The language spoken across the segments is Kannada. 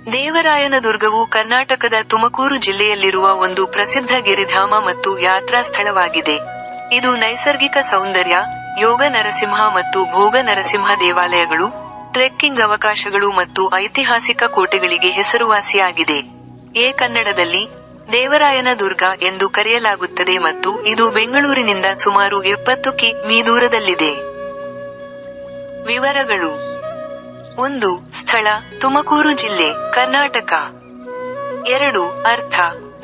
ದೇವರಾಯನದುರ್ಗವು ಕರ್ನಾಟಕದ ತುಮಕೂರು ಜಿಲ್ಲೆಯಲ್ಲಿರುವ ಒಂದು ಪ್ರಸಿದ್ಧ ಗಿರಿಧಾಮ ಮತ್ತು ಯಾತ್ರಾ ಸ್ಥಳವಾಗಿದೆ. ಇದು ನೈಸರ್ಗಿಕ ಸೌಂದರ್ಯ, ಯೋಗ ನರಸಿಂಹ ಮತ್ತು ಭೋಗ ನರಸಿಂಹ ದೇವಾಲಯಗಳು, ಟ್ರೆಕ್ಕಿಂಗ್ ಅವಕಾಶಗಳು ಮತ್ತು ಐತಿಹಾಸಿಕ ಕೋಟೆಗಳಿಗೆ ಹೆಸರುವಾಸಿಯಾಗಿದೆ. ಕನ್ನಡದಲ್ಲಿ ದೇವರಾಯನದುರ್ಗ ಎಂದು ಕರೆಯಲಾಗುತ್ತದೆ ಮತ್ತು ಇದು ಬೆಂಗಳೂರಿನಿಂದ ಸುಮಾರು 70 ಕಿ.ಮೀ. ದೂರದಲ್ಲಿದೆ. ವಿವರಗಳು: 1. ಸ್ಥಳ: ತುಮಕೂರು ಜಿಲ್ಲೆ, ಕರ್ನಾಟಕ. 2. ಅರ್ಥ: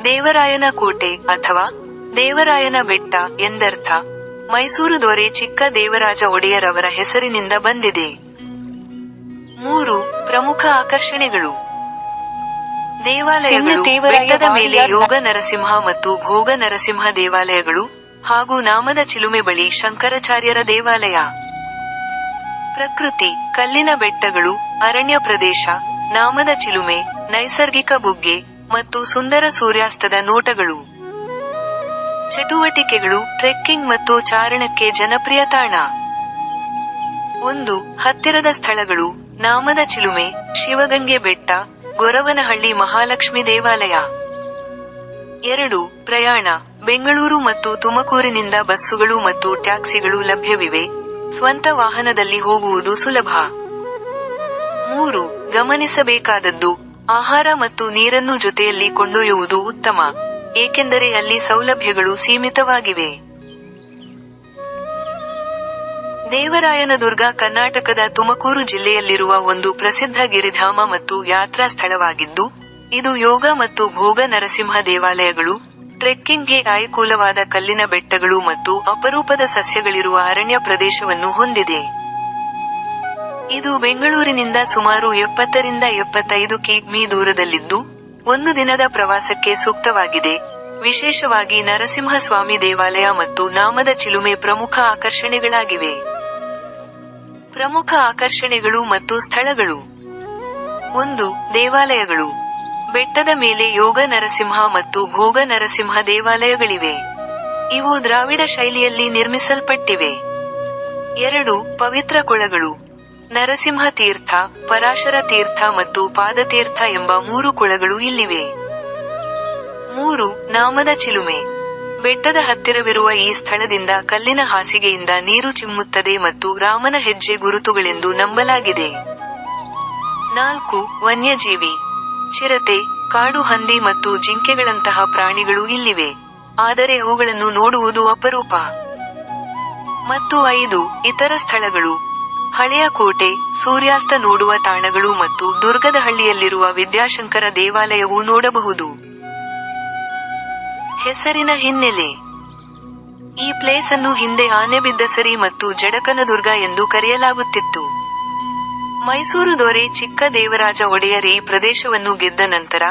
ದೇವರಾಯನ ಕೋಟೆ ಅಥವಾ ದೇವರಾಯನ ಬೆಟ್ಟ ಎಂದರ್ಥ. ಮೈಸೂರು ದೊರೆ ಚಿಕ್ಕ ದೇವರಾಜ ಒಡೆಯರ್ ಅವರ ಹೆಸರಿನಿಂದ ಬಂದಿದೆ. 3. ಪ್ರಮುಖ ಆಕರ್ಷಣೆಗಳು: ದೇವಾಲಯಗಳು: ಬೆಟ್ಟದ ಮೇಲೆ ಯೋಗ ನರಸಿಂಹ ಮತ್ತು ಭೋಗ ನರಸಿಂಹ ದೇವಾಲಯಗಳು, ಹಾಗೂ ನಾಮದ ಚಿಲುಮೆ ಬಳಿ ಶಂಕರಾಚಾರ್ಯರ ದೇವಾಲಯ. ಪ್ರಕೃತಿ: ಕಲ್ಲಿನ ಬೆಟ್ಟಗಳು, ಅರಣ್ಯ ಪ್ರದೇಶ, ನಾಮದ ಚಿಲುಮೆ, ನೈಸರ್ಗಿಕ ಬುಗ್ಗೆ, ಮತ್ತು ಸುಂದರ ಸೂರ್ಯಾಸ್ತದ ನೋಟಗಳು. ಚಟುವಟಿಕೆಗಳು: ಟ್ರೆಕ್ಕಿಂಗ್ ಮತ್ತು ಚಾರಣಕ್ಕೆ ಜನಪ್ರಿಯ ತಾಣ. 1. ಹತ್ತಿರದ ಸ್ಥಳಗಳು: ನಾಮದ ಚಿಲುಮೆ, ಶಿವಗಂಗೆ ಬೆಟ್ಟ, ಗೊರವನಹಳ್ಳಿ ಮಹಾಲಕ್ಷ್ಮಿ ದೇವಾಲಯ. 2. ಪ್ರಯಾಣ: ಬೆಂಗಳೂರು ಮತ್ತು ತುಮಕೂರಿನಿಂದ ಬಸ್ಸುಗಳು ಮತ್ತು ಟ್ಯಾಕ್ಸಿಗಳು ಲಭ್ಯವಿವೆ, ಸ್ವಂತ ವಾಹನದಲ್ಲಿ ಹೋಗುವುದು ಸುಲಭ. 3. ಗಮನಿಸಬೇಕಾದದ್ದು: ಆಹಾರ ಮತ್ತು ನೀರನ್ನು ಜೊತೆಯಲ್ಲಿ ಕೊಂಡೊಯ್ಯುವುದು ಉತ್ತಮ, ಏಕೆಂದರೆ ಅಲ್ಲಿ ಸೌಲಭ್ಯಗಳು ಸೀಮಿತವಾಗಿವೆ. ದೇವರಾಯನದುರ್ಗ ಕರ್ನಾಟಕದ ತುಮಕೂರು ಜಿಲ್ಲೆಯಲ್ಲಿರುವ ಒಂದು ಪ್ರಸಿದ್ಧ ಗಿರಿಧಾಮ ಮತ್ತು ಯಾತ್ರಾ ಸ್ಥಳವಾಗಿದ್ದು, ಇದು ಯೋಗ ಮತ್ತು ಭೋಗ ನರಸಿಂಹ ದೇವಾಲಯಗಳು, ಟ್ರೆಕ್ಕಿಂಗ್ಗೆ ಅನುಕೂಲವಾದ ಕಲ್ಲಿನ ಬೆಟ್ಟಗಳು ಮತ್ತು ಅಪರೂಪದ ಸಸ್ಯಗಳಿರುವ ಅರಣ್ಯ ಪ್ರದೇಶವನ್ನು ಹೊಂದಿದೆ. ಇದು ಬೆಂಗಳೂರಿನಿಂದ ಸುಮಾರು 70 ರಿಂದ 75 ಕಿ.ಮೀ. ದೂರದಲ್ಲಿದ್ದು, ಒಂದು ದಿನದ ಪ್ರವಾಸಕ್ಕೆ ಸೂಕ್ತವಾಗಿದೆ. ವಿಶೇಷವಾಗಿ ನರಸಿಂಹಸ್ವಾಮಿ ದೇವಾಲಯ ಮತ್ತು ನಾಮದ ಚಿಲುಮೆ ಪ್ರಮುಖ ಆಕರ್ಷಣೆಗಳಾಗಿವೆ. ಪ್ರಮುಖ ಆಕರ್ಷಣೆಗಳು ಮತ್ತು ಸ್ಥಳಗಳು: 1. ದೇವಾಲಯಗಳು: ಬೆಟ್ಟದ ಮೇಲೆ ಯೋಗ ನರಸಿಂಹ ಮತ್ತು ಭೋಗ ನರಸಿಂಹ ದೇವಾಲಯಗಳಿವೆ. ಇವು ದ್ರಾವಿಡ ಶೈಲಿಯಲ್ಲಿ ನಿರ್ಮಿಸಲ್ಪಟ್ಟಿವೆ. 2. ಪವಿತ್ರ ಕೊಳಗಳು: ನರಸಿಂಹ ತೀರ್ಥ, ಪರಾಶರ ತೀರ್ಥ ಮತ್ತು ಪಾದತೀರ್ಥ ಎಂಬ 3 ಕೊಳಗಳು ಇಲ್ಲಿವೆ. 3. ನಾಮದ ಚಿಲುಮೆ: ಬೆಟ್ಟದ ಹತ್ತಿರವಿರುವ ಈ ಸ್ಥಳದಿಂದ ಕಲ್ಲಿನ ಹಾಸಿಗೆಯಿಂದ ನೀರು ಚಿಮ್ಮುತ್ತದೆ ಮತ್ತು ರಾಮನ ಹೆಜ್ಜೆ ಗುರುತುಗಳೆಂದು ನಂಬಲಾಗಿದೆ. 4. ವನ್ಯಜೀವಿ: ಚಿರತೆ, ಕಾಡು ಹಂದಿ ಮತ್ತು ಜಿಂಕೆಗಳಂತಹ ಪ್ರಾಣಿಗಳು ಇಲ್ಲಿವೆ, ಆದರೆ ಅವುಗಳನ್ನು ನೋಡುವುದು ಅಪರೂಪ. ಮತ್ತು 5. ಇತರ ಸ್ಥಳಗಳು: ಹಳೆಯ ಕೋಟೆ, ಸೂರ್ಯಾಸ್ತ ನೋಡುವ ತಾಣಗಳು ಮತ್ತು ದುರ್ಗದಹಳ್ಳಿಯಲ್ಲಿರುವ ವಿದ್ಯಾಶಂಕರ ದೇವಾಲಯವೂ ನೋಡಬಹುದು. ಹೆಸರಿನ ಹಿನ್ನೆಲೆ: ಈ ಪ್ಲೇಸ್ ಅನ್ನು ಹಿಂದೆ ಆನೆಬಿದ್ದಸರಿ ಮತ್ತು ಜಡಕನದುರ್ಗ ಎಂದು ಕರೆಯಲಾಗುತ್ತಿತ್ತು. ಮೈಸೂರು ದೊರೆ ಚಿಕ್ಕ ದೇವರಾಜ ಒಡೆಯರ್ ಈ ಪ್ರದೇಶವನ್ನು ಗೆದ್ದ ನಂತರ,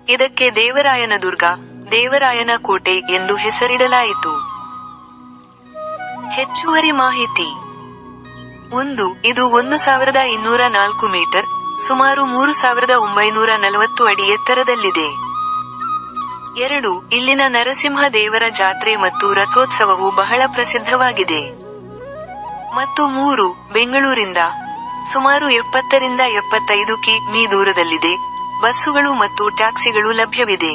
ಇದಕ್ಕೆ ದೇವರಾಯನದುರ್ಗ, ದೇವರಾಯನ ಕೋಟೆ ಎಂದು ಹೆಸರಿಡಲಾಯಿತು. ಹೆಚ್ಚುವರಿ ಮಾಹಿತಿ: 1. ಇದು 1204 ಮೀಟರ್, ಸುಮಾರು 3940 ಅಡಿ ಎತ್ತರದಲ್ಲಿದೆ. 2. ಇಲ್ಲಿನ ನರಸಿಂಹ ದೇವರ ಜಾತ್ರೆ ಮತ್ತು ರಥೋತ್ಸವವು ಬಹಳ ಪ್ರಸಿದ್ಧವಾಗಿದೆ. ಮತ್ತು 3. ಬೆಂಗಳೂರಿಂದ ಸುಮಾರು 70 ರಿಂದ 75 ಕಿ.ಮೀ. ದೂರದಲ್ಲಿದೆ, ಬಸ್ಸುಗಳು ಮತ್ತು ಟ್ಯಾಕ್ಸಿಗಳು ಲಭ್ಯವಿದೆ.